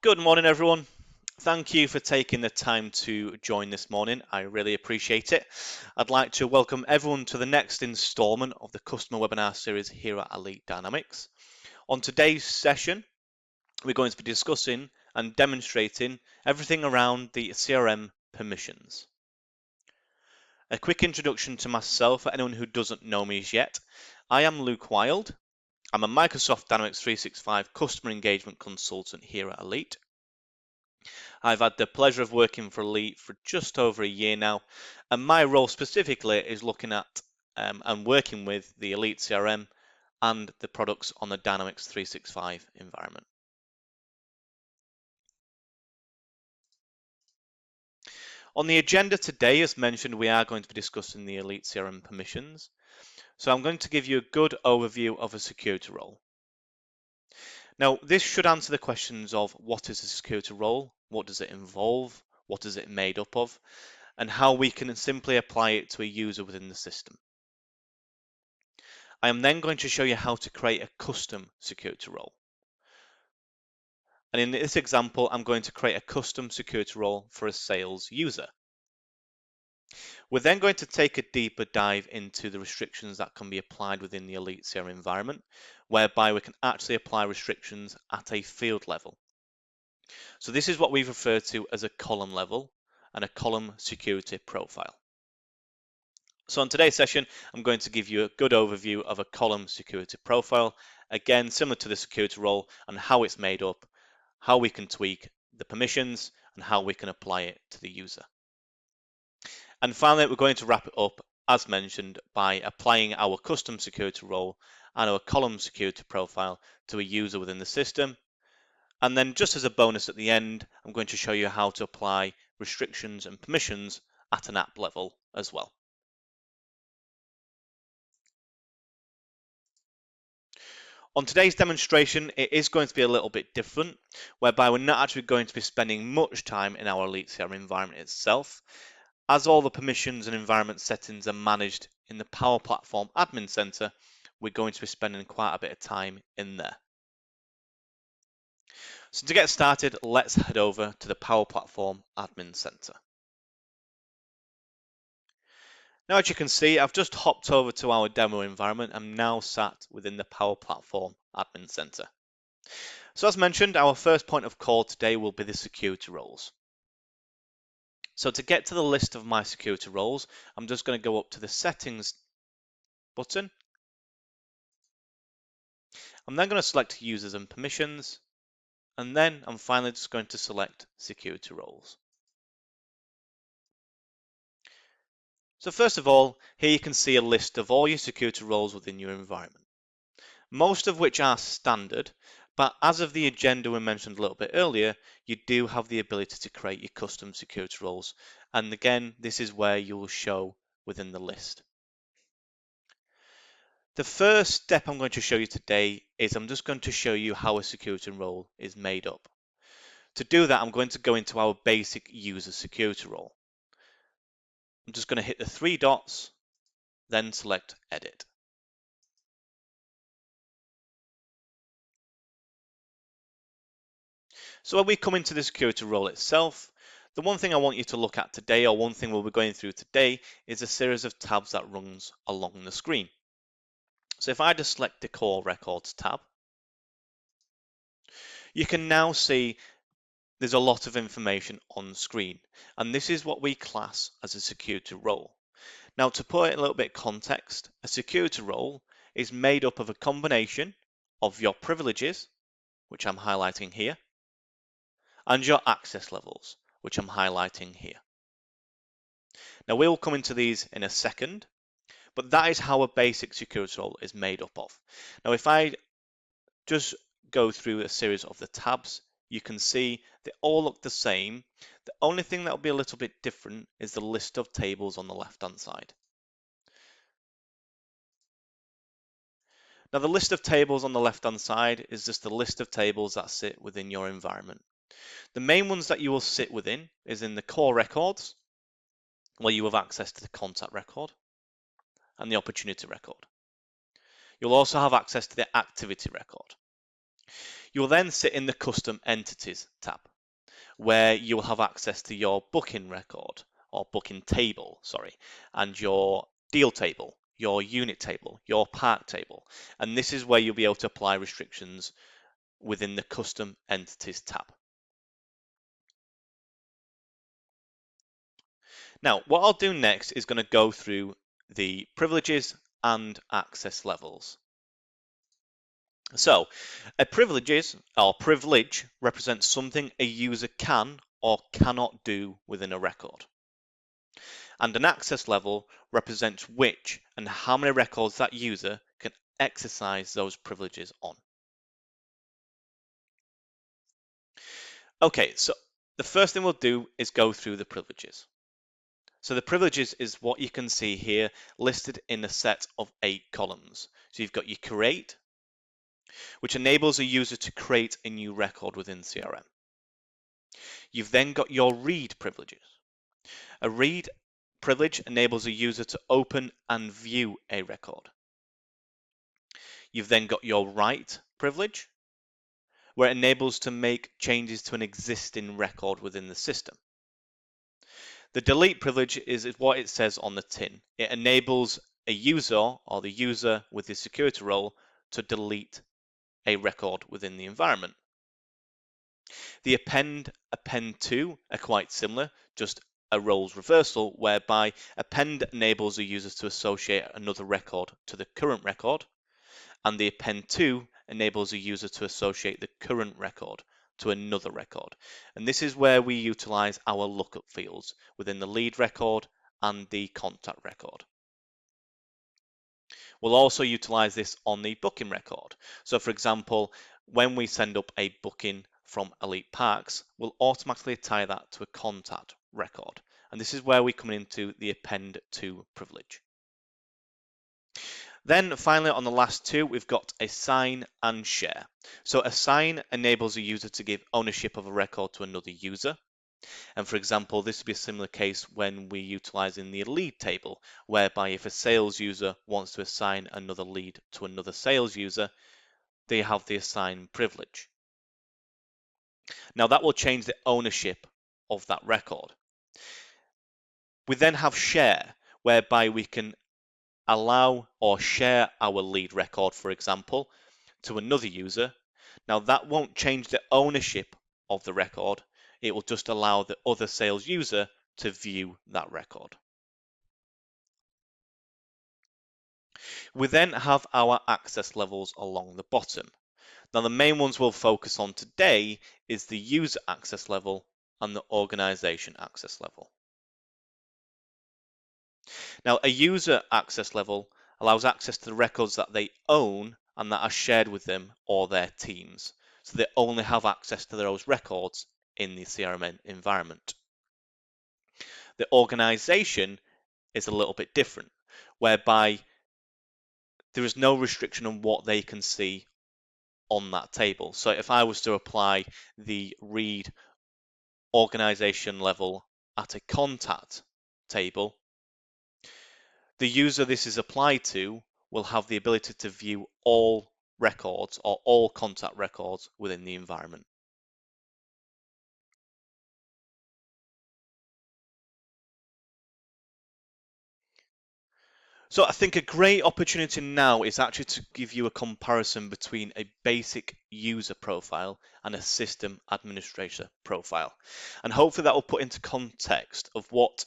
Good morning, everyone. Thank you for taking the time to join this morning. I really appreciate it. I'd like to welcome everyone to the next installment of the customer webinar series here at Elite Dynamics. On today's session, we're going to be discussing and demonstrating everything around the CRM permissions. A quick introduction to myself for anyone who doesn't know me as yet. I am Luke Wild. I'm a Microsoft Dynamics 365 customer engagement consultant here at Elite. I've had the pleasure of working for Elite for just over a year now, and my role specifically is looking at and working with the Elite CRM and the products on the Dynamics 365 environment. On the agenda today, as mentioned, we are going to be discussing the Elite CRM permissions. So I'm going to give you a good overview of a security role. Now, this should answer the questions of what is a security role, what does it involve, what is it made up of, and how we can simply apply it to a user within the system. I am then going to show you how to create a custom security role. And in this example, I'm going to create a custom security role for a sales user. We're then going to take a deeper dive into the restrictions that can be applied within the Elite CRM environment, whereby we can actually apply restrictions at a field level. So this is what we refer to as a column level and a column security profile. So in today's session, I'm going to give you a good overview of a column security profile, again, similar to the security role and how it's made up, how we can tweak the permissions, and how we can apply it to the user. And finally, we're going to wrap it up, as mentioned, by applying our custom security role and our column security profile to a user within the system. And then just as a bonus at the end, I'm going to show you how to apply restrictions and permissions at an app level as well. On today's demonstration, it is going to be a little bit different, whereby we're not actually going to be spending much time in our Elite CRM environment itself, as all the permissions and environment settings are managed in the Power Platform Admin Center. We're going to be spending quite a bit of time in there. So to get started, let's head over to the Power Platform Admin Center. Now, as you can see, I've just hopped over to our demo environment. I'm now sat within the Power Platform Admin Center. So as mentioned, our first point of call today will be the security roles. So to get to the list of my security roles, I'm just going to go up to the Settings button. I'm then going to select Users and Permissions, and then I'm finally just going to select Security Roles. So first of all, here you can see a list of all your security roles within your environment, most of which are standard, but as of the agenda we mentioned a little bit earlier, you do have the ability to create your custom security roles. And again, this is where you will show within the list. The first step I'm going to show you today is I'm just going to show you how a security role is made up. To do that, I'm going to go into our basic user security role. I'm just going to hit the three dots, then select Edit. So when we come into the security role itself, the one thing I want you to look at today, or one thing we'll be going through today, is a series of tabs that runs along the screen. So if I just select the Core Records tab, you can now see there's a lot of information on screen, and this is what we class as a security role. Now, to put it in a little bit of context, a security role is made up of a combination of your privileges, which I'm highlighting here, and your access levels, which I'm highlighting here. Now, we'll come into these in a second, but that is how a basic security role is made up of. Now, if I just go through a series of the tabs, you can see they all look the same. The only thing that will be a little bit different is the list of tables on the left-hand side. Now, the list of tables on the left-hand side is just the list of tables that sit within your environment. The main ones that you will sit within is in the core records, where you have access to the contact record and the opportunity record. You'll also have access to the activity record. You will then sit in the Custom Entities tab, where you will have access to your booking record, or booking table, sorry, and your deal table, your unit table, your park table. And this is where you'll be able to apply restrictions within the Custom Entities tab. Now, what I'll do next is going to go through the privileges and access levels. So, a privilege represents something a user can or cannot do within a record. And an access level represents which and how many records that user can exercise those privileges on. Okay, so the first thing we'll do is go through the privileges. So the privileges is what you can see here listed in a set of 8 columns. So you've got your create, which enables a user to create a new record within CRM. You've then got your read privileges. A read privilege enables a user to open and view a record. You've then got your write privilege, where it enables to make changes to an existing record within the system. The delete privilege is what it says on the tin. It enables a user or the user with the security role to delete a record within the environment. The append to are quite similar, just a roles reversal, whereby append enables the users to associate another record to the current record, and the append to enables a user to associate the current record to another record. And this is where we utilize our lookup fields within the lead record and the contact record. We'll also utilize this on the booking record. So for example, when we send up a booking from Elite Parks, we'll automatically tie that to a contact record. And this is where we come into the append to privilege. Then finally, on the last two, we've got assign and share. So assign enables a user to give ownership of a record to another user. And for example, this would be a similar case when we utilize in the lead table, whereby if a sales user wants to assign another lead to another sales user, they have the assign privilege. Now that will change the ownership of that record. We then have share, whereby we can allow or share our lead record, for example, to another user. Now that won't change the ownership of the record. It will just allow the other sales user to view that record. We then have our access levels along the bottom. Now the main ones we'll focus on today is the user access level and the organization access level. Now, a user access level allows access to the records that they own and that are shared with them or their teams. So they only have access to those records in the CRM environment. The organization is a little bit different, whereby there is no restriction on what they can see on that table. So if I was to apply the read organization level at a contact table, the user this is applied to will have the ability to view all records or all contact records within the environment. So I think a great opportunity now is actually to give you a comparison between a basic user profile and a system administrator profile. And hopefully that will put into context of what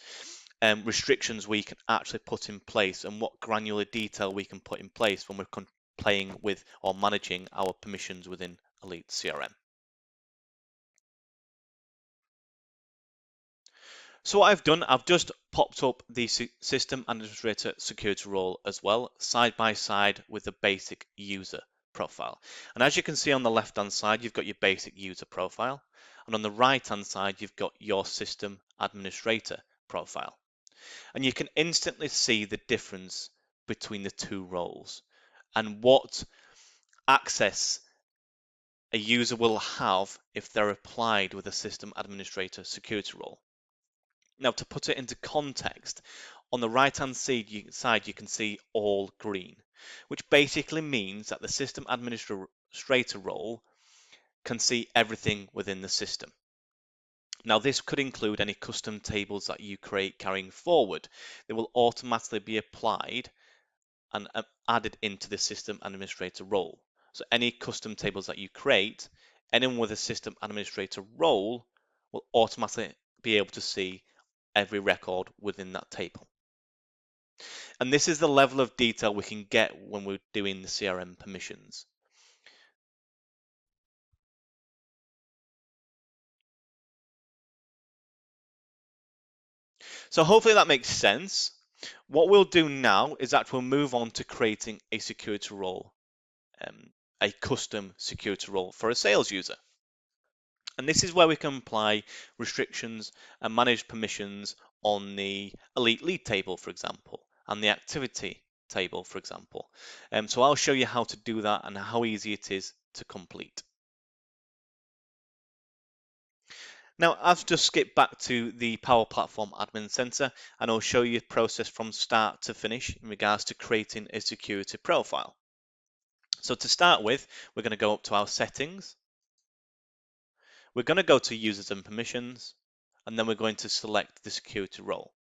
restrictions we can actually put in place and what granular detail we can put in place when we're playing with or managing our permissions within EliteCRM. So what I've done, I've just popped up the system administrator security role as well, side by side with the basic user profile. And as you can see on the left hand side, you've got your basic user profile. And on the right hand side, you've got your system administrator profile. And you can instantly see the difference between the two roles and what access a user will have if they're applied with a system administrator security role. Now, to put it into context, on the right-hand side, you can see all green, which basically means that the system administrator role can see everything within the system. Now, this could include any custom tables that you create carrying forward. They will automatically be applied and added into the system administrator role. So any custom tables that you create, anyone with a system administrator role will automatically be able to see every record within that table. And this is the level of detail we can get when we're doing the CRM permissions. So hopefully that makes sense. What we'll do now is that we'll move on to creating a security role, a custom security role for a sales user. And this is where we can apply restrictions and manage permissions on the elite lead table, for example, and the activity table, for example. So I'll show you how to do that and how easy it is to complete. Now, I've just skipped back to the Power Platform Admin Center, and I'll show you the process from start to finish in regards to creating a security profile. So to start with, we're going to go up to our settings. We're going to go to users and permissions, and then we're going to select the security role.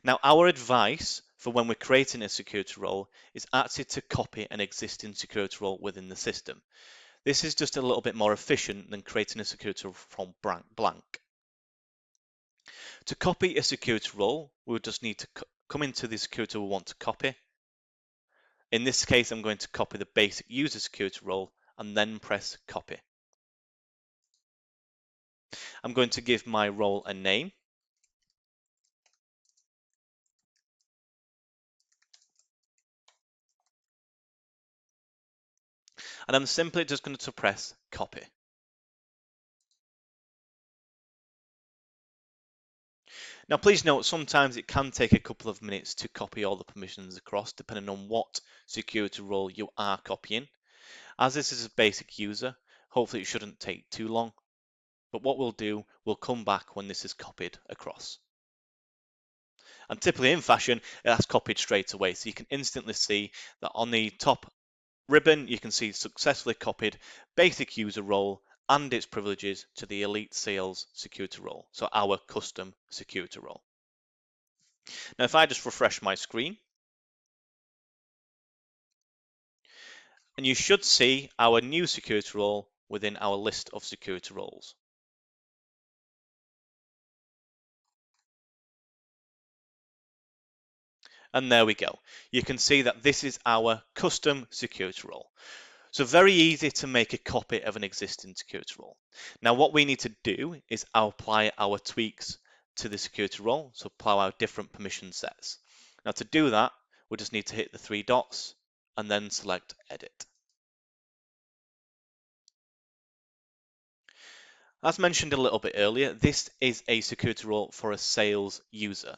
Now, our advice for when we're creating a security role is actually to copy an existing security role within the system. This is just a little bit more efficient than creating a security role from blank. To copy a security role, we'll just need to come into the security we want to copy. In this case, I'm going to copy the basic user security role and then press copy. I'm going to give my role a name. And I'm simply just going to press copy. Now, please note, sometimes it can take a couple of minutes to copy all the permissions across, depending on what security role you are copying. As this is a basic user, hopefully it shouldn't take too long. But what we'll do, we'll come back when this is copied across. And typically in fashion, that's copied straight away. So you can instantly see that on the top ribbon, you can see successfully copied basic user role and its privileges to the Elite Sales security role, so our custom security role. Now, if I just refresh my screen, and you should see our new security role within our list of security roles. And there we go. You can see that this is our custom security role. So very easy to make a copy of an existing security role. Now what we need to do is apply our tweaks to the security role, so apply our different permission sets. Now to do that, we just need to hit the three dots and then select Edit. As mentioned a little bit earlier, this is a security role for a sales user.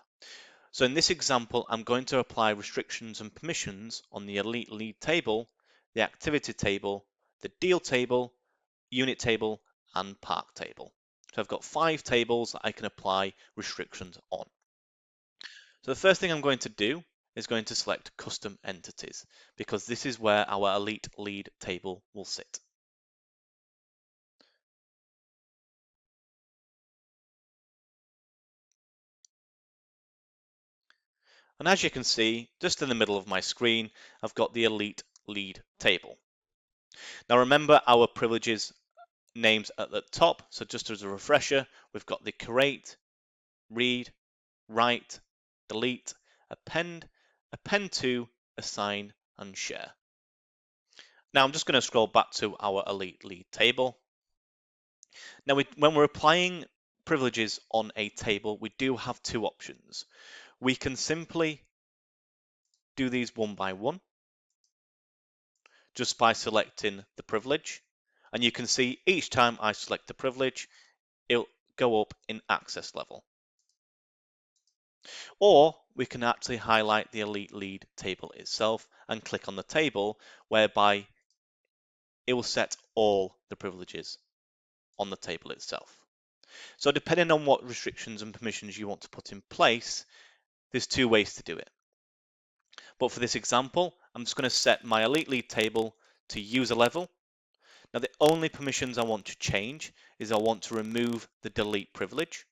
So in this example, I'm going to apply restrictions and permissions on the Elite Lead table, the activity table, the deal table, unit table, and park table. So I've got 5 tables that I can apply restrictions on. So the first thing I'm going to do is going to select custom entities, because this is where our Elite Lead table will sit. And as you can see, just in the middle of my screen, I've got the Elite Lead table. Now remember our privileges names at the top. So just as a refresher, we've got the create, read, write, delete, append to, assign, and share. Now I'm just going to scroll back to our Elite Lead table. Now when we're applying privileges on a table, we do have 2 options. We can simply do these one by one, just by selecting the privilege. And you can see each time I select the privilege, it'll go up in access level. Or we can actually highlight the Elite Lead table itself and click on the table, whereby it will set all the privileges on the table itself. So depending on what restrictions and permissions you want to put in place, there's 2 ways to do it. But for this example, I'm just going to set my Elite Lead table to user level. Now, the only permissions I want to change is I want to remove the delete privilege.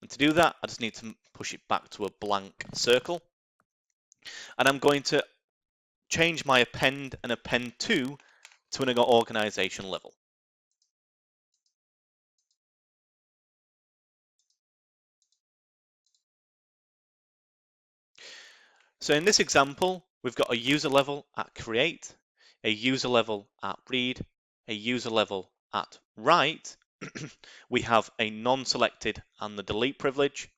And to do that, I just need to push it back to a blank circle. And I'm going to change my append and append to an organization level. So in this example, we've got a user level at create, a user level at read, a user level at write. We have a non-selected and the delete privilege.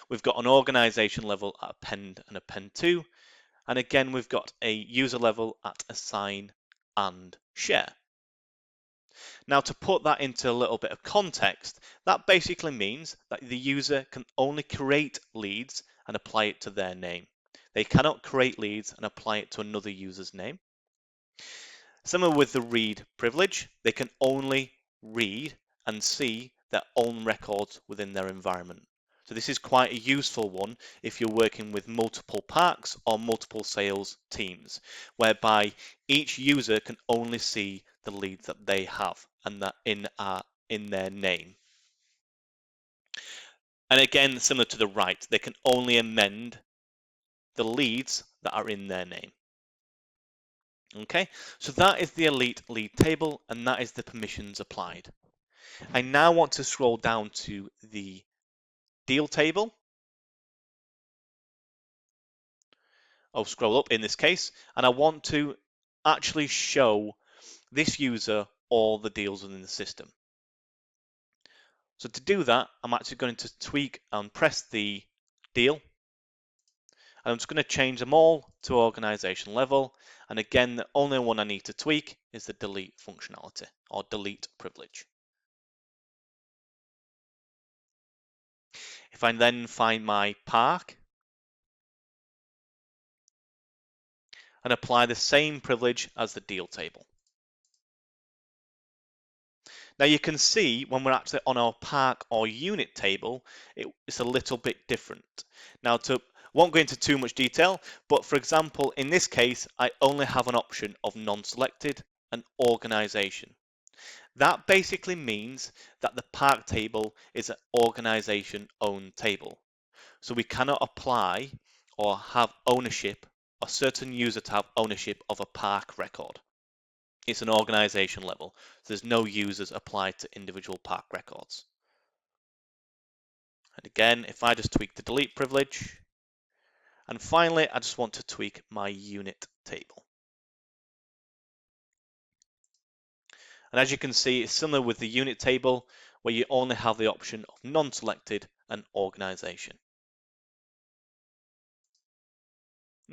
We've got an organization level at append and append to, and again we've got a user level at assign and share. Now, to put that into a little bit of context, that basically means that the user can only create leads and apply it to their name. They cannot create leads and apply it to another user's name. Similar with the read privilege, they can only read and see their own records within their environment. So this is quite a useful one if you're working with multiple parks or multiple sales teams, whereby each user can only see the leads that they have and that in their name. And again, similar to the write, they can only amend the leads that are in their name. Okay, so that is the Elite lead table, and that is the permissions applied. I now want to scroll down to the deal table. I'll scroll up in this case, and I want to actually show this user all the deals within the system. So to do that, I'm actually going to tweak and press the deal. And I'm just going to change them all to organization level. And again, the only one I need to tweak is the delete functionality or delete privilege. If I then find my park and apply the same privilege as the deal table. Now you can see when we're actually on our park or unit table, it's a little bit different. Now won't go into too much detail, but for example, in this case, I only have an option of non-selected and organization. That basically means that the park table is an organization owned table. So we cannot apply or have ownership, a certain user to have ownership of a park record. It's an organization level. So there's no users applied to individual park records. And again, if I just tweak the delete privilege, and finally, I just want to tweak my unit table. And as you can see, it's similar with the unit table, where you only have the option of non-selected and organization.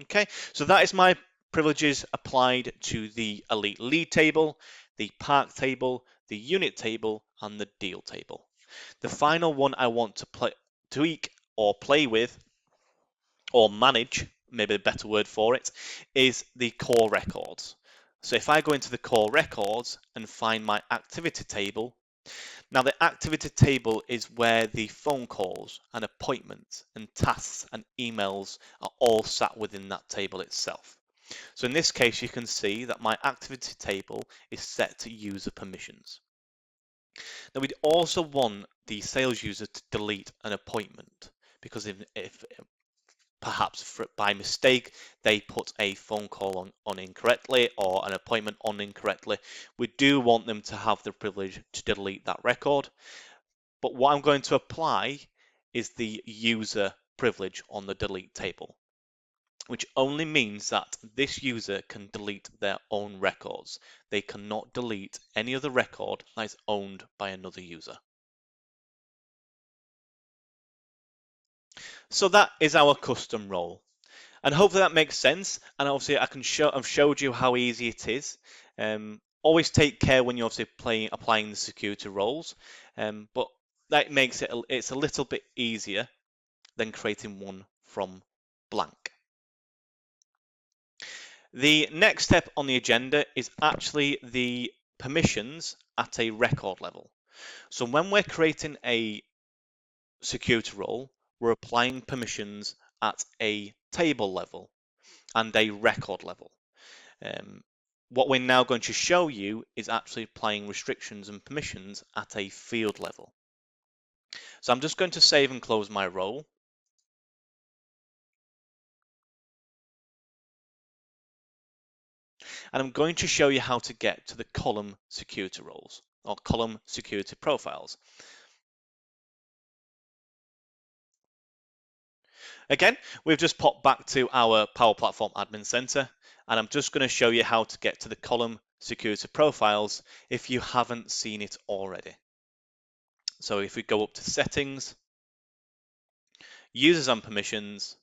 Okay, so that is my privileges applied to the Elite lead table, the park table, the unit table, and the deal table. The final one I want to tweak or play with or manage, maybe a better word for it, is the core records. So if I go into the core records and find my activity table, now the activity table is where the phone calls and appointments and tasks and emails are all sat within that table itself. So in this case, you can see that my activity table is set to user permissions. Now we'd also want the sales user to delete an appointment because if perhaps by mistake they put a phone call on incorrectly or an appointment on incorrectly, we do want them to have the privilege to delete that record. But what I'm going to apply is the user privilege on the delete table, which only means that this user can delete their own records. They cannot delete any other record that is owned by another user. So that is our custom role. And hopefully that makes sense. And obviously I've showed you how easy it is. Always take care when you're obviously applying the security roles. But that makes it's a little bit easier than creating one from blank. The next step on the agenda is actually the permissions at a record level. So when we're creating a security role, we're applying permissions at a table level and a record level. Um, what we're now going to show you is actually applying restrictions and permissions at a field level. So I'm just going to save and close my role. And I'm going to show you how to get to the column security roles or column security profiles. Again, we've just popped back to our Power Platform Admin Center, and I'm just going to show you how to get to the column security profiles if you haven't seen it already. So if we go up to settings, users and permissions,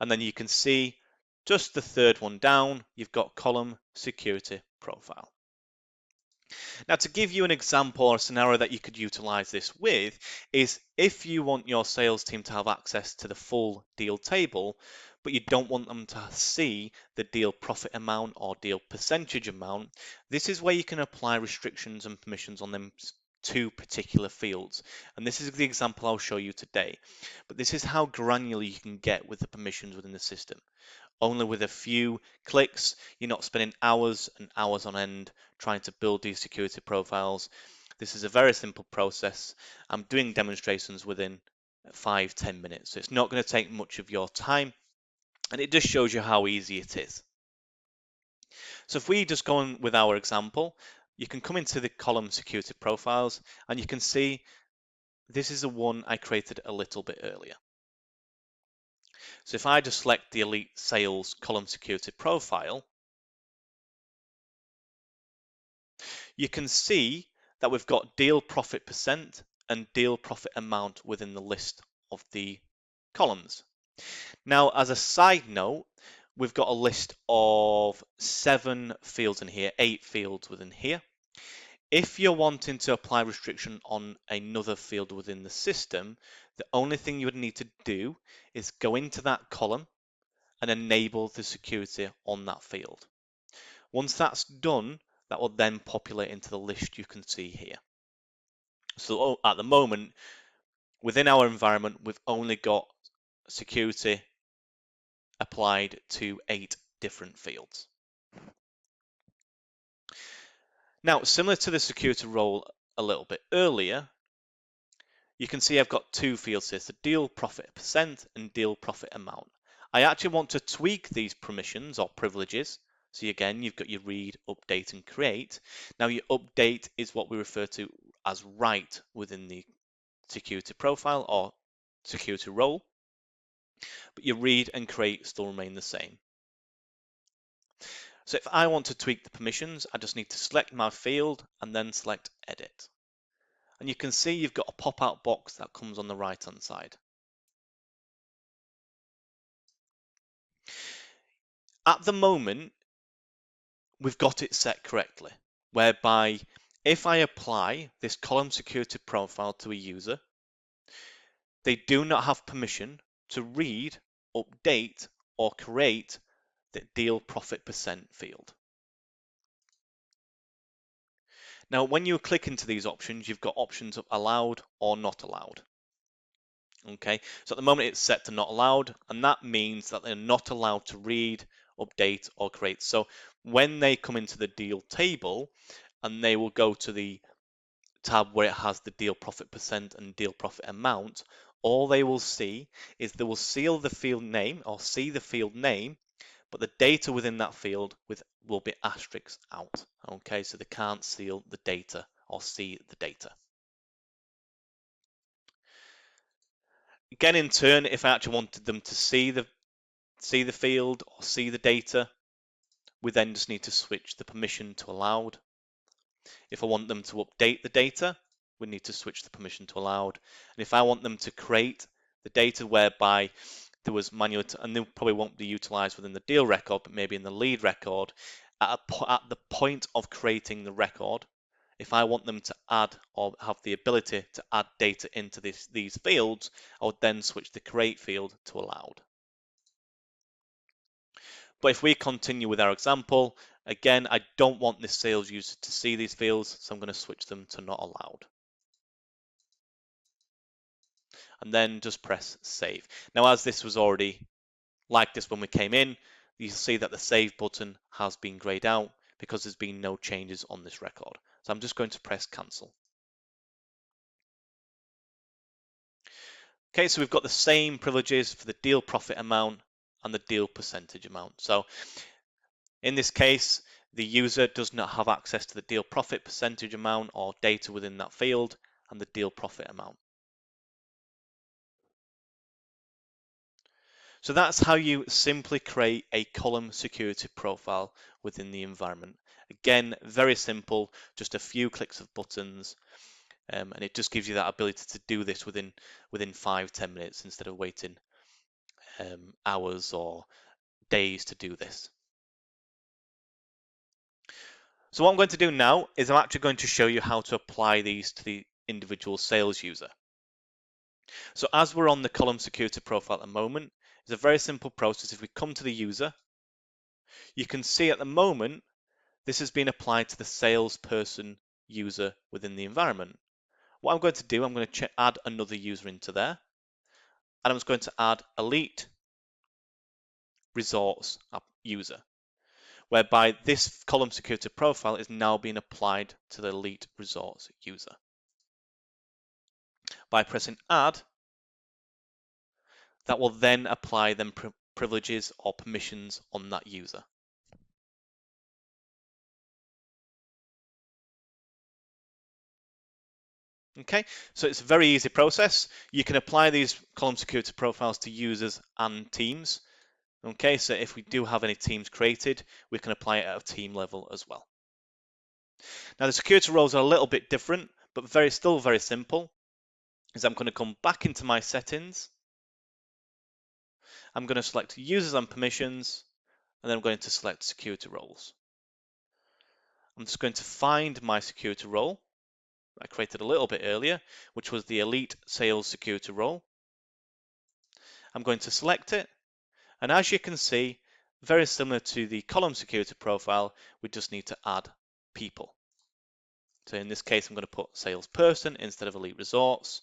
and then you can see just the third one down, you've got column security profile. Now, to give you an example or a scenario that you could utilize this with is if you want your sales team to have access to the full deal table, but you don't want them to see the deal profit amount or deal percentage amount, this is where you can apply restrictions and permissions on them two particular fields. And this is the example I'll show you today. But this is how granular you can get with the permissions within the system. Only with a few clicks, you're not spending hours and hours on end trying to build these security profiles. This is a very simple process. I'm doing demonstrations within 5-10 minutes, so it's not going to take much of your time, and it just shows you how easy it is. So if we just go on with our example, you can come into the column security profiles, and you can see this is the one I created a little bit earlier. So if I just select the Elite Sales column security profile, you can see that we've got deal profit percent and deal profit amount within the list of the columns. Now, as a side note, we've got a list of 7 fields in here, 8 fields within here. If you're wanting to apply restriction on another field within the system, the only thing you would need to do is go into that column and enable the security on that field. Once that's done, that will then populate into the list you can see here. So at the moment, within our environment, we've only got security applied to 8 different fields. Now, similar to the security role a little bit earlier, you can see I've got 2 fields here, so deal profit percent and deal profit amount. I actually want to tweak these permissions or privileges. So again, you've got your read, update, and create. Now your update is what we refer to as write within the security profile or security role, but your read and create still remain the same. So if I want to tweak the permissions, I just need to select my field and then select edit. And you can see you've got a pop-out box that comes on the right-hand side. At the moment, we've got it set correctly, whereby if I apply this column security profile to a user, they do not have permission to read, update, or create the deal profit percent field. Now, when you click into these options, you've got options of allowed or not allowed. Okay, so at the moment it's set to not allowed, and that means that they're not allowed to read, update, or create. So when they come into the deal table and they will go to the tab where it has the deal profit percent and deal profit amount, all they will see is they will seal the field name or see the field name, but the data within that field will be asterisks out. Okay, so they can't seal the data or see the data. Again, in turn, if I actually wanted them to see the field or see the data, we then just need to switch the permission to allowed. If I want them to update the data, we need to switch the permission to allowed. And if I want them to create the data whereby there was manual, and they probably won't be utilized within the deal record, but maybe in the lead record, at the point of creating the record, if I want them to add or have the ability to add data into these fields, I would then switch the create field to allowed. But if we continue with our example, again, I don't want this sales user to see these fields, so I'm going to switch them to not allowed. And then just press save. Now, as this was already like this when we came in, you'll see that the Save button has been grayed out because there's been no changes on this record. So I'm just going to press Cancel. Okay, so we've got the same privileges for the deal profit amount and the deal percentage amount. So in this case, the user does not have access to the deal profit percentage amount or data within that field and the deal profit amount. So that's how you simply create a column security profile within the environment. Again, very simple, just a few clicks of buttons, and it just gives you that ability to do this within 5-10 minutes instead of waiting hours or days to do this. So what I'm going to do now is I'm actually going to show you how to apply these to the individual sales user. So as we're on the column security profile at the moment, it's a very simple process. If we come to the user, you can see at the moment this has been applied to the salesperson user within the environment. What I'm going to do, I'm going to add another user into there, and I'm just going to add Elite Resorts user, whereby this column security profile is now being applied to the Elite Resorts user. By pressing Add, that will then apply them privileges or permissions on that user. Okay, so it's a very easy process. You can apply these column security profiles to users and teams. Okay, so if we do have any teams created, we can apply it at a team level as well. Now the security roles are a little bit different, but still very simple. Is I'm going to come back into my settings. I'm going to select users and permissions, and then I'm going to select security roles. I'm just going to find my security role I created a little bit earlier, which was the Elite Sales Security role. I'm going to select it, and as you can see, very similar to the column security profile, we just need to add people. So in this case, I'm going to put salesperson instead of Elite Resorts.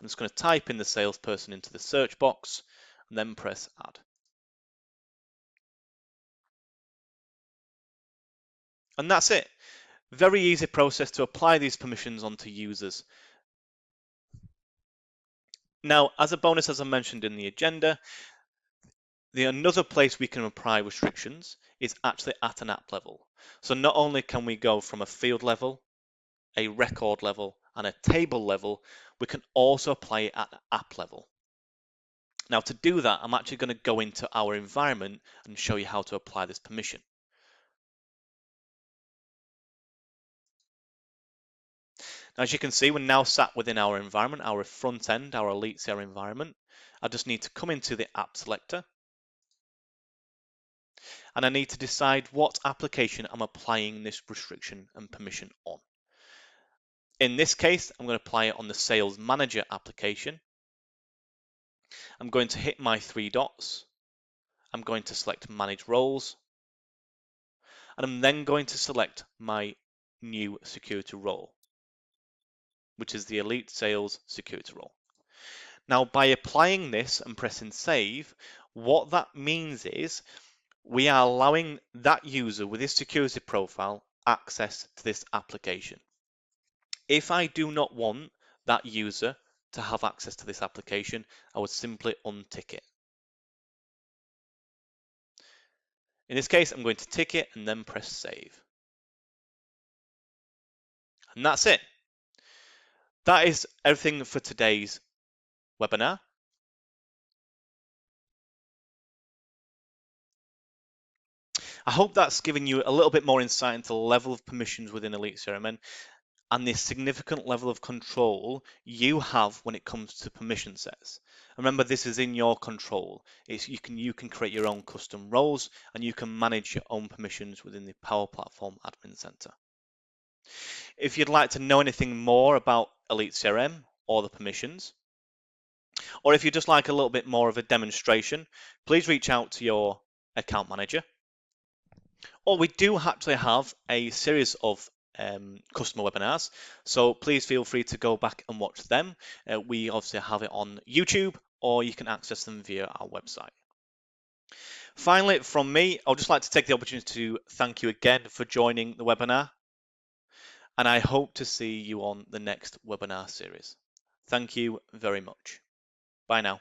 I'm just going to type in the salesperson into the search box and then press add. And that's it. Very easy process to apply these permissions onto users. Now, as a bonus, as I mentioned in the agenda, another place we can apply restrictions is actually at an app level. So not only can we go from a field level, a record level, and a table level, we can also apply it at the app level. Now to do that, I'm actually going to go into our environment and show you how to apply this permission. Now, as you can see, we're now sat within our environment, our front end, our EliteCRM environment. I just need to come into the app selector, and I need to decide what application I'm applying this restriction and permission on. In this case, I'm going to apply it on the Sales Manager application. I'm going to hit my 3 dots. I'm going to select Manage Roles. And I'm then going to select my new security role, which is the Elite Sales Security role. Now, by applying this and pressing Save, what that means is we are allowing that user with his security profile access to this application. If I do not want that user to have access to this application, I would simply untick it. In this case, I'm going to tick it and then press Save. And that's it. That is everything for today's webinar. I hope that's given you a little bit more insight into the level of permissions within EliteCRM and the significant level of control you have when it comes to permission sets. Remember, this is in your control. You can create your own custom roles and you can manage your own permissions within the Power Platform Admin Center. If you'd like to know anything more about EliteCRM or the permissions, or if you'd just like a little bit more of a demonstration, please reach out to your account manager. Or we do actually have a series of customer webinars, so please feel free to go back and watch them. We obviously have it on YouTube, or you can access them via our website. Finally, from me, I'd just like to take the opportunity to thank you again for joining the webinar, and I hope to see you on the next webinar series. Thank you very much. Bye now.